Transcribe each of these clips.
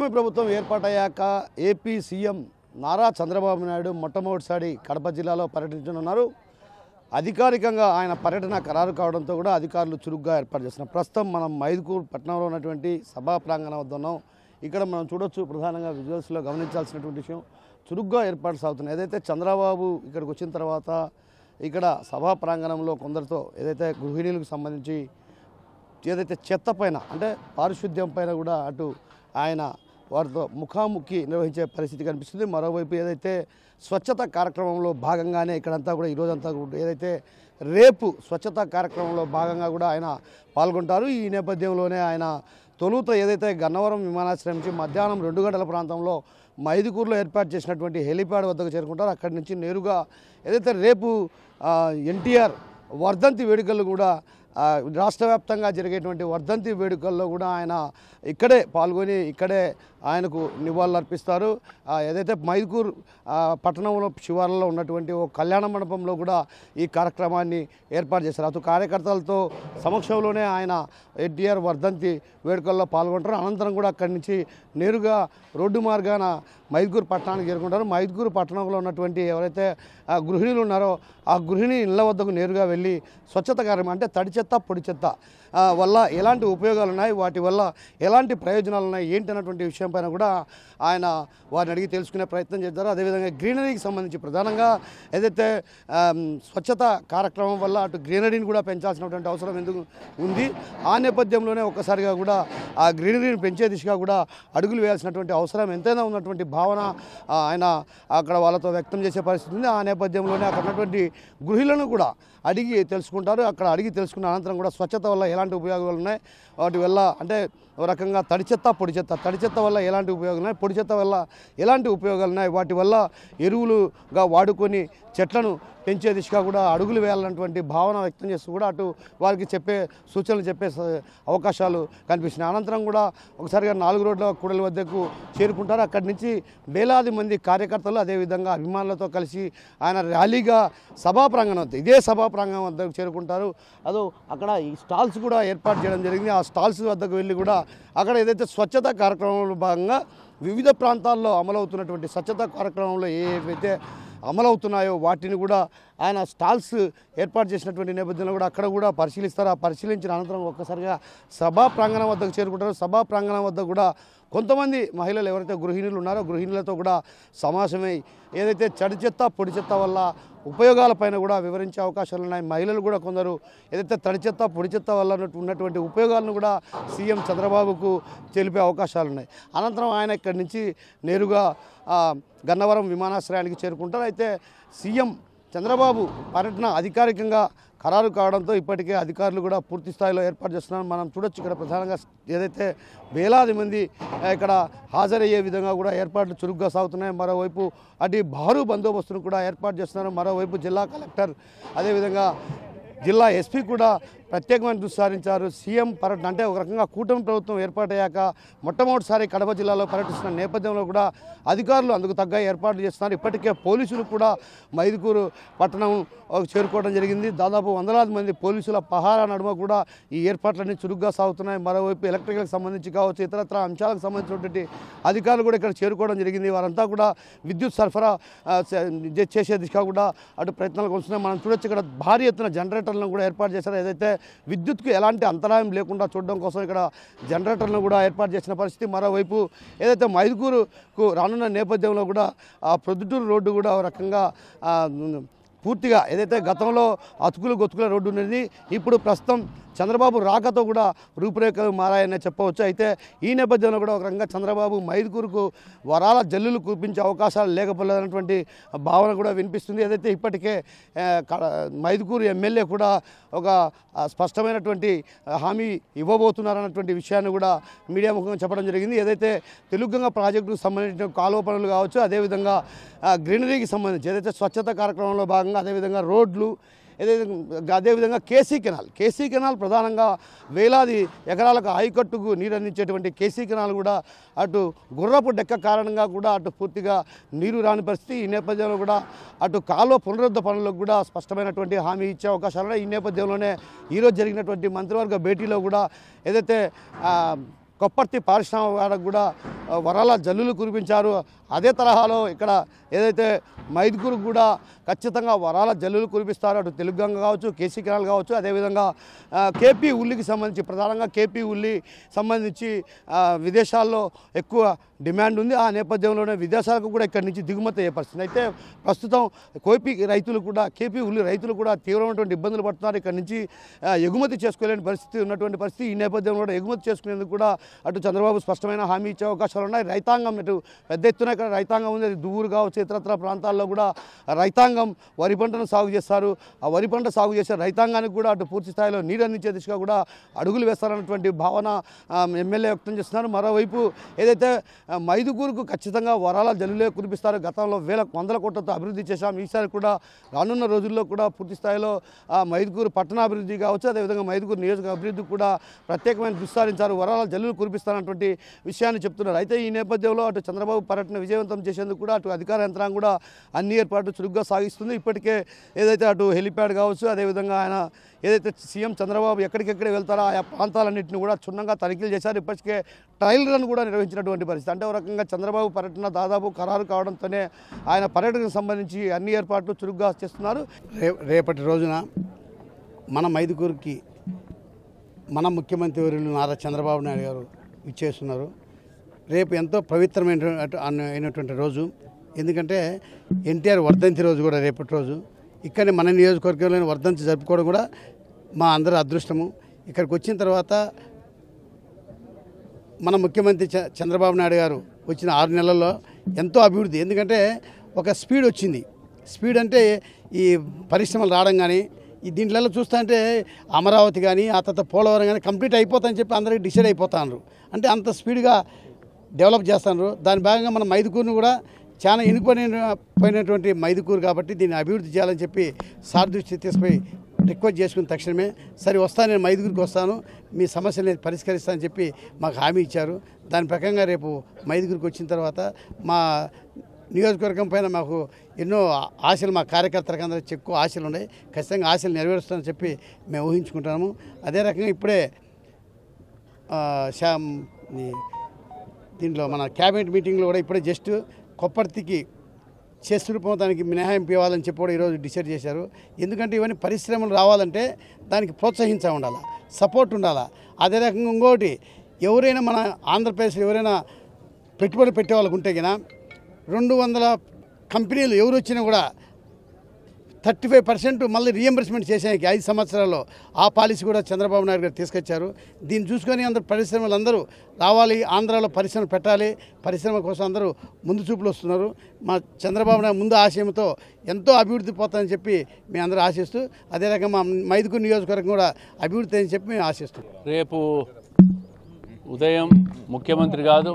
కూటమి ప్రభుత్వం ఏర్పాటయ్యాక AP CM Nara Chandrababu Naidu మొట్టమొదటిసారి కడప జిల్లాలో పర్యటించనున్నారు. అధికారికంగా ఆయన పర్యటన ఖరారు కావడంతో కూడా అధికారులు చురుగ్గా ఏర్పాటు చేస్తున్నారు. ప్రస్తుతం మనం మైదుకూరు పట్టణంలో ఉన్నటువంటి సభా ప్రాంగణం వద్ద ఉన్నాం. ఇక్కడ మనం చూడొచ్చు, ప్రధానంగా విజువల్స్లో గమనించాల్సినటువంటి విషయం చురుగ్గా ఏర్పాటు సాగుతున్నాయి. ఏదైతే చంద్రబాబు ఇక్కడికి వచ్చిన తర్వాత ఇక్కడ సభా ప్రాంగణంలో కొందరితో ఏదైతే గృహిణీలకు సంబంధించి ఏదైతే చెత్త పైన అంటే పారిశుద్ధ్యం పైన కూడా అటు ఆయన వారితో ముఖాముఖి నిర్వహించే పరిస్థితి కనిపిస్తుంది. మరోవైపు ఏదైతే స్వచ్ఛత కార్యక్రమంలో భాగంగానే ఇక్కడంతా కూడా ఈరోజంతా కూడా ఏదైతే రేపు స్వచ్ఛత కార్యక్రమంలో భాగంగా కూడా ఆయన పాల్గొంటారు. ఈ నేపథ్యంలోనే ఆయన తొలుత ఏదైతే గన్నవరం విమానాశ్రయం నుంచి మధ్యాహ్నం 2 గంటల ప్రాంతంలో మైదుకూరులో ఏర్పాటు చేసినటువంటి హెలిప్యాడ్ వద్దకు చేరుకుంటారు. అక్కడి నుంచి నేరుగా ఏదైతే రేపు ఎన్టీఆర్ వర్ధంతి వేడుకలు కూడా రాష్ట్ర వ్యాప్తంగా జరిగేటువంటి వర్ధంతి వేడుకల్లో కూడా ఆయన ఇక్కడే పాల్గొని ఇక్కడే ఆయనకు నివాళులు అర్పిస్తారు. ఏదైతే మైదుకూరు పట్టణంలో శివార్లలో ఉన్నటువంటి ఓ కళ్యాణ మండపంలో కూడా ఈ కార్యక్రమాన్ని ఏర్పాటు చేశారు. అటు కార్యకర్తలతో సమక్షంలోనే ఆయన ఎన్టీఆర్ వర్ధంతి వేడుకల్లో పాల్గొంటారు. అనంతరం కూడా అక్కడి నుంచి నేరుగా రోడ్డు మార్గాన మైదుకూరు పట్టణానికి చేరుకుంటారు. మైదుకూరు పట్టణంలో ఉన్నటువంటి ఎవరైతే గృహిణులు ఉన్నారో ఆ గృహిణి ఇళ్ల వద్దకు నేరుగా వెళ్ళి స్వచ్ఛత కార్యక్రమం అంటే తడి చెత్త పొడి చెత్త వల్ల ఎలాంటి ఉపయోగాలు ఉన్నాయి, వాటి వల్ల ఎలాంటి ప్రయోజనాలు ఉన్నాయి ఏంటి అన్నటువంటి విషయం పైన కూడా ఆయన వారిని అడిగి తెలుసుకునే ప్రయత్నం చేస్తారు. అదేవిధంగా గ్రీనరీకి సంబంధించి ప్రధానంగా ఏదైతే స్వచ్ఛత కార్యక్రమం వల్ల అటు గ్రీనరీని కూడా పెంచాల్సినటువంటి అవసరం ఎందుకు ఉంది, ఆ నేపథ్యంలోనే ఒక్కసారిగా కూడా ఆ గ్రీనరీని పెంచే దిశగా కూడా అడుగులు వేయాల్సినటువంటి అవసరం ఎంతైనా ఉన్నటువంటి భావన ఆయన అక్కడ వాళ్ళతో వ్యక్తం చేసే పరిస్థితి ఉంది. ఆ నేపథ్యంలోనే అక్కడ ఉన్నటువంటి గృహిణులను కూడా అడిగి తెలుసుకుంటారు. అక్కడ అడిగి తెలుసుకున్న అనంతరం కూడా స్వచ్ఛత వల్ల ఎలాంటి ఉపయోగాలు ఉన్నాయి, వాటి వల్ల అంటే ఒక రకంగా తడి చెత్త పొడి చెత్త, తడి చెత్త వల్ల ఎలాంటి ఉపయోగాలు ఉన్నాయి, పొడి చెత్త వల్ల ఎలాంటి ఉపయోగాలు ఉన్నాయి, వాటి వల్ల ఎరువులుగా వాడుకొని చెట్లను పెంచే దిశగా కూడా అడుగులు వేయాలన్నటువంటి భావన వ్యక్తం చేస్తూ కూడా అటు వారికి సూచనలు చెప్పే అవకాశాలు కనిపిస్తున్నాయి. అనంతరం కూడా ఒకసారిగా 4 రోడ్ల కూడలి వద్దకు చేరుకుంటారు. అక్కడి నుంచి వేలాది మంది కార్యకర్తలు అదేవిధంగా అభిమానులతో కలిసి ఆయన ర్యాలీగా సభా ప్రాంగణం వద్ద ఇదే సభా ప్రాంగణం వద్దకు చేరుకుంటారు. అక్కడ ఈ స్టాల్స్ కూడా ఏర్పాటు చేయడం జరిగింది. ఆ స్టాల్స్ వద్దకు వెళ్ళి కూడా అక్కడ ఏదైతే స్వచ్ఛత కార్యక్రమంలో భాగంగా వివిధ ప్రాంతాల్లో అమలవుతున్నటువంటి స్వచ్ఛత కార్యక్రమంలో ఏవైతే అమలవుతున్నాయో వాటిని కూడా ఆయన స్టాల్స్ ఏర్పాటు చేసినటువంటి నేపథ్యంలో కూడా అక్కడ కూడా పరిశీలిస్తారు. ఆ పరిశీలించిన అనంతరం ఒక్కసారిగా సభా ప్రాంగణం వద్దకు చేరుకుంటారు. సభా ప్రాంగణం వద్ద కూడా కొంతమంది మహిళలు ఎవరైతే గృహిణులు ఉన్నారో గృహిణులతో కూడా సమావేశమై ఏదైతే చెడు చెత్త పొడి చెత్త వల్ల ఉపయోగాలపైన కూడా వివరించే అవకాశాలు ఉన్నాయి. మహిళలు కూడా కొందరు ఏదైతే తడి చెత్త పొడి చెత్త వల్ల ఉన్నటువంటి ఉపయోగాలను కూడా సీఎం చంద్రబాబుకు తెలిపే అవకాశాలు ఉన్నాయి. అనంతరం ఆయన ఇక్కడి నుంచి నేరుగా గన్నవరం విమానాశ్రయానికి చేరుకుంటారు. అయితే సీఎం చంద్రబాబు పర్యటన అధికారికంగా ఖరారు కావడంతో ఇప్పటికే అధికారులు కూడా పూర్తి స్థాయిలో ఏర్పాటు చేస్తున్నారు. మనం చూడొచ్చు, ఇక్కడ ప్రధానంగా ఏదైతే వేలాది మంది ఇక్కడ హాజరయ్యే విధంగా కూడా ఏర్పాట్లు చురుగ్గా సాగుతున్నాయి. మరోవైపు అటు భారీ బందోబస్తును కూడా ఏర్పాటు చేస్తున్నారు. మరోవైపు జిల్లా కలెక్టర్ అదేవిధంగా జిల్లా ఎస్పీ కూడా ప్రత్యేకమైన దృష్టి సారించారు. సీఎం పర్యటన అంటే ఒక రకంగా కూటమి ప్రభుత్వం ఏర్పాటయ్యాక మొట్టమొదటిసారి కడప జిల్లాలో పర్యటిస్తున్న నేపథ్యంలో కూడా అధికారులు అందుకు తగ్గ ఏర్పాట్లు చేస్తున్నారు. ఇప్పటికే పోలీసులు కూడా మైదుకూరు పట్టణం చేరుకోవడం జరిగింది. దాదాపు వందలాది మంది పోలీసుల పహారా నడుమ కూడా ఈ ఏర్పాట్లన్నీ చురుగ్గా సాగుతున్నాయి. మరోవైపు ఎలక్ట్రికల్కి సంబంధించి కావచ్చు, ఇతరత్ర అంశాలకు సంబంధించినటువంటి అధికారులు కూడా ఇక్కడ చేరుకోవడం జరిగింది. వారంతా కూడా విద్యుత్ సరఫరా చేసే దిశగా కూడా అటు ప్రయత్నాలు కొనసాగుతున్నాయి. మనం చూడొచ్చు, ఇక్కడ భారీ ఎత్తున జనరేటర్లను కూడా ఏర్పాటు చేశారు. ఏదైతే విద్యుత్కు ఎలాంటి అంతరాయం లేకుండా చూడడం కోసం ఇక్కడ జనరేటర్లను కూడా ఏర్పాటు చేసిన పరిస్థితి. మరోవైపు ఏదైతే మైదుకూరుకు రానున్న నేపథ్యంలో కూడా ఆ ప్రొద్దుటూరు రోడ్డు కూడా ఒక రకంగా పూర్తిగా ఏదైతే గతంలో అతుకులు గొతుకుల రోడ్డు ఉన్నది, ఇప్పుడు ప్రస్తుతం చంద్రబాబు రాకతో కూడా రూపురేఖలు మారాయనే చెప్పవచ్చు. అయితే ఈ నేపథ్యంలో కూడా ఒక రకంగా చంద్రబాబు మైదుకూరుకు వరాల జల్లులు కురిపించే అవకాశాలు లేకపోలేదన్నటువంటి భావన కూడా వినిపిస్తుంది. ఏదైతే ఇప్పటికే మైదుకూరు ఎమ్మెల్యే కూడా ఒక స్పష్టమైనటువంటి హామీ ఇవ్వబోతున్నారన్నటువంటి విషయాన్ని కూడా మీడియా ముఖంగా చెప్పడం జరిగింది. ఏదైతే తెలుగుగంగ ప్రాజెక్టుకు సంబంధించిన కాలువ పనులు కావచ్చు, అదేవిధంగా గ్రీనరీకి సంబంధించి ఏదైతే స్వచ్ఛత కార్యక్రమంలో భాగంగా అదేవిధంగా రోడ్లు అదేవిధంగా కేసీ కెనాల్ ప్రధానంగా వేలాది ఎకరాలకు ఆయకట్టుకు నీరు అందించేటువంటి కేసీ కెనాల్ కూడా అటు గుర్రపు డెక్క కారణంగా కూడా అటు పూర్తిగా నీరు రాని పరిస్థితి. ఈ నేపథ్యంలో కూడా అటు కాలువ పునరుద్ధరణ పనులకు కూడా స్పష్టమైనటువంటి హామీ ఇచ్చే అవకాశాలు ఉన్నాయి. ఈ నేపథ్యంలోనే ఈరోజు జరిగినటువంటి మంత్రివర్గ భేటీలో కూడా ఏదైతే కొప్పర్తి పారిశ్రామిక కూడా వరాల జల్లులు కురిపించారు. అదే తరహాలో ఇక్కడ ఏదైతే మైదుకూరు కూడా ఖచ్చితంగా వరాల జల్లులు కురిపిస్తారు. అటు తెలుగుగంగ కావచ్చు, కేసీ కెనాల్ కావచ్చు, అదేవిధంగా కేపీ ఉల్లికి సంబంధించి ప్రధానంగా కేపీ ఉల్లి సంబంధించి విదేశాల్లో ఎక్కువ డిమాండ్ ఉంది. ఆ నేపథ్యంలోనే విదేశాలకు కూడా ఇక్కడి నుంచి దిగుమతి అయ్యే పరిస్థితి. అయితే ప్రస్తుతం కేపీ ఉల్లి రైతులు కూడా తీవ్రమైనటువంటి ఇబ్బందులు పడుతున్నారు. ఇక్కడి నుంచి ఎగుమతి చేసుకోలేని పరిస్థితి ఉన్నటువంటి పరిస్థితి. ఈ నేపథ్యంలో కూడా ఎగుమతి చేసుకునేందుకు కూడా అటు చంద్రబాబు స్పష్టమైన హామీ ఇచ్చే అవకాశాలు ఉన్నాయి. రైతాంగం ఇటు పెద్ద ఎత్తున ఇక్కడ రైతాంగం ఉంది. దువ్వూరు కావచ్చు, ఇతరత్ర ప్రాంతాల్లో కూడా రైతాంగం వరి పంటను సాగు చేస్తారు. ఆ వరి పంట సాగు చేసే రైతాంగానికి కూడా అటు పూర్తి స్థాయిలో నీరు అందించే దిశగా కూడా అడుగులు వేస్తారన్నటువంటి భావన ఎమ్మెల్యే వ్యక్తం చేస్తున్నారు. మరోవైపు ఏదైతే మైదుకూరుకు ఖచ్చితంగా వరాల జల్లులే కురిపిస్తారు. గతంలో వందల కోట్లతో అభివృద్ధి చేశాం. ఈసారి కూడా రానున్న రోజుల్లో కూడా పూర్తి స్థాయిలో మైదుకూరు పట్టణాభివృద్ధి కావచ్చు, అదేవిధంగా మైదుకూరు నియోజక అభివృద్ధి కూడా ప్రత్యేకమైన దృష్టి సారించారు. వరాల జల్లులు కురిపిస్తారన్నటువంటి విషయాన్ని చెప్తున్నారు. అయితే ఈ నేపథ్యంలో అటు చంద్రబాబు పర్యటన విజయవంతం చేసేందుకు కూడా అటు అధికార యంత్రాంగం కూడా అన్ని ఏర్పాట్లు చురుగ్గా సాగిస్తుంది. ఇప్పటికే ఏదైతే అటు హెలిప్యాడ్ కావచ్చు, అదేవిధంగా ఆయన ఏదైతే సీఎం చంద్రబాబు ఎక్కడికెక్కడ వెళ్తారో ఆయా ప్రాంతాలన్నింటినీ కూడా క్షుణ్ణంగా తనిఖీలు చేశారు. ఇప్పటికే ట్రయల్ రన్ కూడా నిర్వహించినటువంటి పరిస్థితి. అంటే ఒక రకంగా చంద్రబాబు పర్యటన దాదాపు ఖరారు కావడంతోనే ఆయన పర్యటనకు సంబంధించి అన్ని ఏర్పాట్లు చురుగ్గా చేస్తున్నారు. రేపటి రోజున మన మైదుకూరుకి మన ముఖ్యమంత్రి వర్యులు నారా చంద్రబాబు నాయుడు గారు ఇచ్చేస్తున్నారు. రేపు ఎంతో పవిత్రమైనటువంటి రోజు. ఎందుకంటే ఎన్టీఆర్ వర్ధంతి రోజు కూడా రేపటి రోజు. ఇక్కడనే మన నియోజకవర్గంలోని వర్ధంతి జరుపుకోవడం కూడా మా అందరి అదృష్టము. ఇక్కడికి వచ్చిన తర్వాత మన ముఖ్యమంత్రి చంద్రబాబు నాయుడు గారు వచ్చిన 6 నెలల్లో ఎంతో అభివృద్ధి. ఎందుకంటే ఒక స్పీడ్ వచ్చింది. స్పీడ్ అంటే ఈ పరిశ్రమలు రావడం కానీ దీంట్లో చూస్తా అంటే అమరావతి కానీ ఆ తర్వాత పోలవరం కానీ కంప్లీట్ అయిపోతాయని చెప్పి అందరికీ డిసైడ్ అయిపోతున్నారు. అంటే అంత స్పీడ్గా డెవలప్ చేస్తున్నారు. దాని భాగంగా మన మైదుకూరును కూడా చాలా పోయినటువంటి మైదుకూరు కాబట్టి దీన్ని అభివృద్ధి చేయాలని చెప్పి సార్ దృష్టి తీసుకుపోయి రిక్వెస్ట్ చేసుకున్న తక్షణమే సరే వస్తాను, నేను మైదుకూరుకి వస్తాను, మీ సమస్యలు పరిష్కరిస్తానని చెప్పి మాకు హామీ ఇచ్చారు. దాని ప్రకారంగా రేపు మైదుకూరుకి వచ్చిన తర్వాత మా నియోజకవర్గం పైన మాకు ఎన్నో ఆశలు, మా కార్యకర్తలకు అందరికీ ఎక్కువ ఆశలు ఉన్నాయి. ఖచ్చితంగా ఆశలు నెరవేరుస్తామని చెప్పి మేము ఊహించుకుంటున్నాము. అదే రకంగా ఇప్పుడే దీంట్లో మన క్యాబినెట్ మీటింగ్లో కూడా ఇప్పుడే జస్ట్ కొప్పర్తికి చేస్తున్న దానికి మినహాయింపు ఇవ్వాలని చెప్పి కూడా ఈరోజు డిసైడ్ చేశారు. ఎందుకంటే ఇవన్నీ పరిశ్రమలు రావాలంటే దానికి ప్రోత్సహించా ఉండాలి, సపోర్ట్ ఉండాలి. అదే రకంగా ఇంకోటి ఎవరైనా మన ఆంధ్రప్రదేశ్లో ఎవరైనా పెట్టుబడి పెట్టే వాళ్ళకు ఉంటే కన్నా 200 కంపెనీలు ఎవరు వచ్చినా కూడా 35% మళ్ళీ రీఎంబర్స్మెంట్ చేసేకి 5 సంవత్సరాల్లో ఆ పాలసీ కూడా చంద్రబాబు నాయుడు గారు తీసుకొచ్చారు. దీన్ని చూసుకొని అందరూ పరిశ్రమలు అందరూ రావాలి, ఆంధ్రాలో పరిశ్రమలు పెట్టాలి, పరిశ్రమ కోసం అందరూ ముందు చూపులు వస్తున్నారు. మా చంద్రబాబు నాయుడు ముందు ఆశయంతో ఎంతో అభివృద్ధి పోతుందని చెప్పి మేము అందరూ ఆశిస్తూ, అదే రకంగా మా మైదుకూరు నియోజకవర్గం కూడా అభివృద్ధి అని చెప్పి మేము ఆశిస్తాం. రేపు ఉదయం ముఖ్యమంత్రి కాదు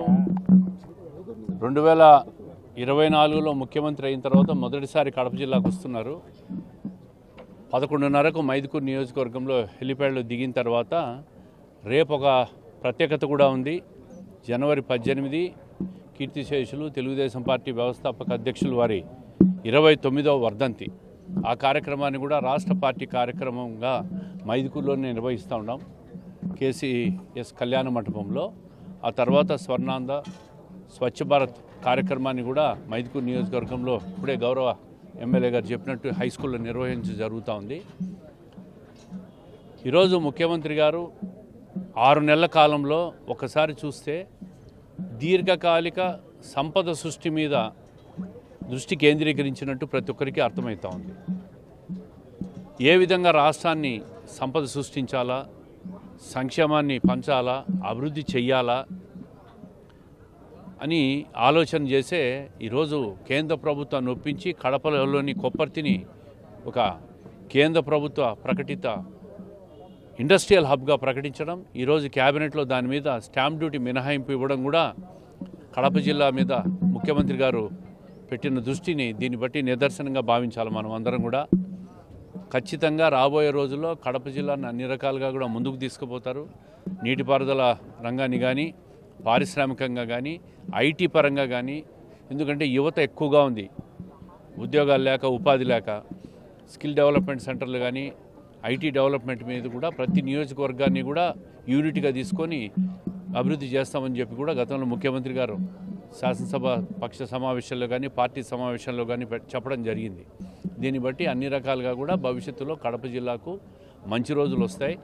2024లో ముఖ్యమంత్రి అయిన తర్వాత మొదటిసారి కడప జిల్లాకు వస్తున్నారు. 11:30కు మైదుకూరు నియోజకవర్గంలో హెలిప్యాడ్లో దిగిన తర్వాత రేపు ఒక ప్రత్యేకత కూడా ఉంది. జనవరి 18 కీర్తిశేషులు తెలుగుదేశం పార్టీ వ్యవస్థాపక అధ్యక్షులు వారి 29వ వర్ధంతి. ఆ కార్యక్రమాన్ని కూడా రాష్ట్ర పార్టీ కార్యక్రమంగా మైదుకూరులోనే నిర్వహిస్తూ ఉన్నాం, కేసీఎస్ కళ్యాణ మండపంలో. ఆ తర్వాత స్వర్ణాంద స్వచ్ఛ భారత్ కార్యక్రమాన్ని కూడా మైదుకూరు నియోజకవర్గంలో ఇప్పుడే గౌరవ ఎమ్మెల్యే గారు చెప్పినట్టు హై స్కూల్లో నిర్వహించి జరుగుతూ ఉంది. ఈరోజు ముఖ్యమంత్రి గారు 6 నెలల కాలంలో ఒకసారి చూస్తే దీర్ఘకాలిక సంపద సృష్టి మీద దృష్టి కేంద్రీకరించినట్టు ప్రతి ఒక్కరికి అర్థమవుతూ ఉంది. ఏ విధంగా రాష్ట్రాన్ని సంపద సృష్టించాలా, సంక్షేమాన్ని పంచాలా, అభివృద్ధి చెయ్యాలా అని ఆలోచన చేసే ఈరోజు కేంద్ర ప్రభుత్వాన్ని ఒప్పించి కడపలోని కొప్పర్తిని ఒక కేంద్ర ప్రభుత్వ ప్రకటిత ఇండస్ట్రియల్ హబ్గా ప్రకటించడం, ఈరోజు క్యాబినెట్లో దాని మీద స్టాంప్ డ్యూటీ మినహాయింపు ఇవ్వడం కూడా కడప జిల్లా మీద ముఖ్యమంత్రి గారు పెట్టిన దృష్టిని దీన్ని బట్టి నిదర్శనంగా భావించాలి. మనం అందరం కూడా ఖచ్చితంగా రాబోయే రోజుల్లో కడప జిల్లాను అన్ని రకాలుగా కూడా ముందుకు తీసుకుపోతారు. నీటిపారుదల రంగాన్ని కానీ, పారిశ్రామికంగా కానీ, ఐటీ పరంగా కానీ. ఎందుకంటే యువత ఎక్కువగా ఉంది, ఉద్యోగాలు లేక, ఉపాధి లేక. స్కిల్ డెవలప్మెంట్ సెంటర్లు కానీ, ఐటీ డెవలప్మెంట్ మీద కూడా ప్రతి నియోజకవర్గాన్ని కూడా యూనిట్గా తీసుకొని అభివృద్ధి చేస్తామని చెప్పి కూడా గతంలో ముఖ్యమంత్రి గారు శాసనసభ పక్ష సమావేశాల్లో కానీ పార్టీ సమావేశాల్లో కానీ చెప్పడం జరిగింది. దీన్ని బట్టి అన్ని రకాలుగా కూడా భవిష్యత్తులో కడప జిల్లాకు మంచి రోజులు వస్తాయి,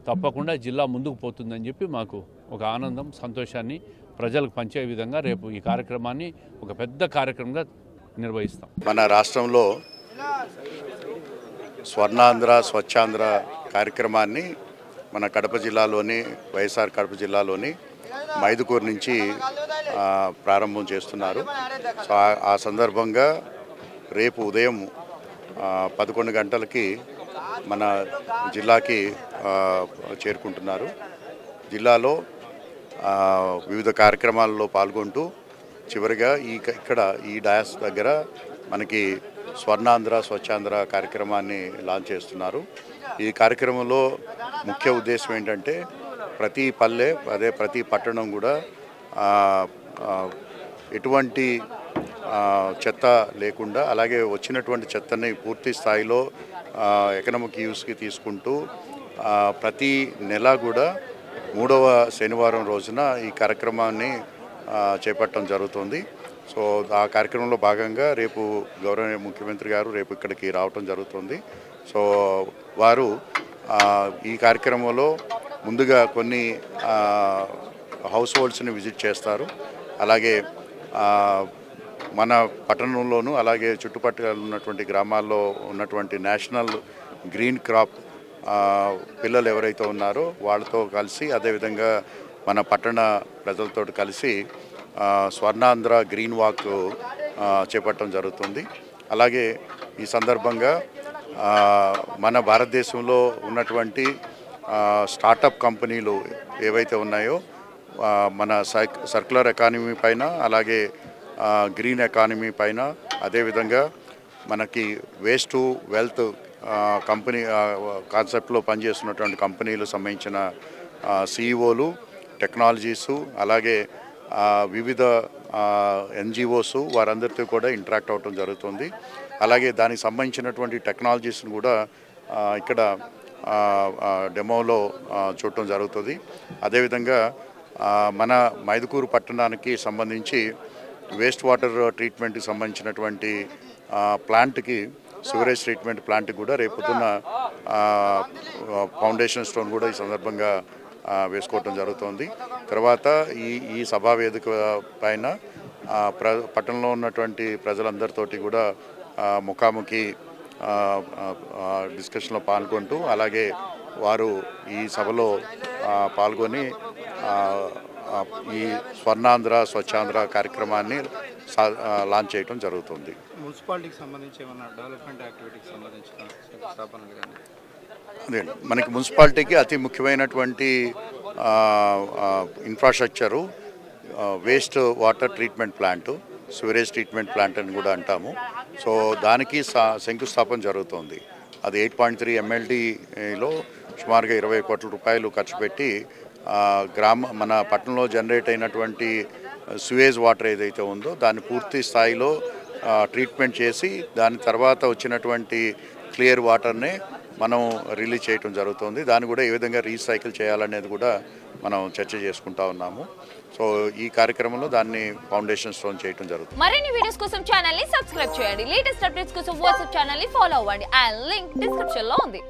తప్పకుండా జిల్లా ముందుకు పోతుందని చెప్పి మాకు ఒక ఆనందం, సంతోషాన్ని ప్రజలకు పంచే విధంగా రేపు ఈ కార్యక్రమాన్ని ఒక పెద్ద కార్యక్రమంగా నిర్వహిస్తాం. మన రాష్ట్రంలో స్వర్ణాంధ్ర స్వచ్ఛాంధ్ర కార్యక్రమాన్ని మన కడప జిల్లాలోని వైఎస్ఆర్ కడప జిల్లాలోని మైదుకూరు నుంచి ప్రారంభం చేస్తున్నారు. సో ఆ సందర్భంగా రేపు ఉదయం 11 గంటలకి మన జిల్లాకి చేరుకుంటున్నారు. జిల్లాలో వివిధ కార్యక్రమాల్లో పాల్గొంటూ చివరిగా ఇక్కడ ఈ డయాస్ దగ్గర మనకి స్వర్ణాంధ్ర స్వచ్ఛాంధ్ర కార్యక్రమాన్ని లాంచ్ చేస్తున్నారు. ఈ కార్యక్రమంలో ముఖ్య ఉద్దేశం ఏంటంటే ప్రతి పల్లె ప్రతి పట్టణం కూడా ఎటువంటి చెత్త లేకుండా, అలాగే వచ్చినటువంటి చెత్తని పూర్తి స్థాయిలో ఎకనామిక్ యూస్కి తీసుకుంటూ ప్రతి నెల కూడా 3వ శనివారం రోజున ఈ కార్యక్రమాన్ని చేపట్టడం జరుగుతుంది. సో ఆ కార్యక్రమంలో భాగంగా రేపు గౌరవనీయ ముఖ్యమంత్రి గారు రేపు ఇక్కడికి రావటం జరుగుతుంది. సో వారు ఈ కార్యక్రమంలో ముందుగా కొన్ని హౌస్ హోల్డ్స్ని విజిట్ చేస్తారు. అలాగే మన పట్టణంలోనూ అలాగే చుట్టుపక్కల ఉన్నటువంటి గ్రామాల్లో ఉన్నటువంటి నేషనల్ గ్రీన్ క్రాప్ పిల్లలు ఎవరైతే ఉన్నారో వాళ్ళతో కలిసి, అదేవిధంగా మన పట్టణ ప్రజలతో కలిసి స్వర్ణాంధ్ర గ్రీన్ వాక్ చేపట్టడం జరుగుతుంది. అలాగే ఈ సందర్భంగా మన భారతదేశంలో ఉన్నటువంటి స్టార్టప్ కంపెనీలు ఏవైతే ఉన్నాయో మన సర్క్యులర్ ఎకానమీ పైన, అలాగే గ్రీన్ ఎకానమీ పైన, అదేవిధంగా మనకి వేస్ట్ టు వెల్త్ కంపెనీ కాన్సెప్ట్లో పనిచేస్తున్నటువంటి కంపెనీలు సంబంధించిన సిఇఓలు, టెక్నాలజీసు, అలాగే వివిధ ఎన్జిఓస్ వారందరితో కూడా ఇంటరాక్ట్ అవ్వటం జరుగుతుంది. అలాగే దానికి సంబంధించినటువంటి టెక్నాలజీస్ని కూడా ఇక్కడ డెమోలో చూడటం జరుగుతుంది. అదేవిధంగా మన మైదుకూరు పట్టణానికి సంబంధించి వేస్ట్ వాటర్ ట్రీట్మెంట్కి సంబంధించినటువంటి ప్లాంట్కి, సివరేజ్ ట్రీట్మెంట్ ప్లాంట్కి కూడా రేపొద్దున్న ఫౌండేషన్ స్టోన్ కూడా ఈ సందర్భంగా వేసుకోవటం జరుగుతుంది. తర్వాత ఈ సభా వేదిక పైన పట్టణంలో ఉన్నటువంటి ప్రజలందరితోటి కూడా ముఖాముఖి డిస్కషన్లో పాల్గొంటూ, అలాగే వారు ఈ సభలో పాల్గొని ఈ స్వర్ణాంధ్ర స్వచ్ఛాంధ్ర కార్యక్రమాన్ని లాంచ్ చేయడం జరుగుతుంది. మున్సిపాలిటీకి సంబంధించి ఏమన్నా డెవలప్మెంట్ యాక్టివిటీకి సంబంధించిన స్థాపనలు కానీ అదే మనకి మున్సిపాలిటీకి అతి ముఖ్యమైనటువంటి infrastructure waste water treatment plant, sewerage treatment plant అని కూడా అంటాము. సో దానికి శంకుస్థాపన జరుగుతుంది. అది 8.3 MLDలో సుమారుగా 20 కోట్ల రూపాయలు ఖర్చు పెట్టి మన పట్టణంలో జనరేట్ అయినటువంటి సివేజ్ వాటర్ ఏదైతే ఉందో దాన్ని పూర్తి స్థాయిలో ట్రీట్మెంట్ చేసి దాని తర్వాత వచ్చినటువంటి క్లియర్ వాటర్నే మనం రిలీజ్ చేయడం జరుగుతుంది. దాన్ని కూడా ఏ విధంగా రీసైకిల్ చేయాలనేది కూడా మనం చర్చ చేసుకుంటా ఉన్నాము. సో ఈ కార్యక్రమంలో దాన్ని ఫౌండేషన్ స్టోన్ చేయడం జరుగుతుంది. మరిన్ని వీడియోస్ కోసం ఛానల్ ని సబ్స్క్రైబ్ చేయండి. లేటెస్ట్ అప్డేట్స్ కోసం వాట్సాప్ ఛానల్ ని ఫాలో అవ్వండి. ఆ లింక్ డిస్క్రిప్షన్ లో ఉంది.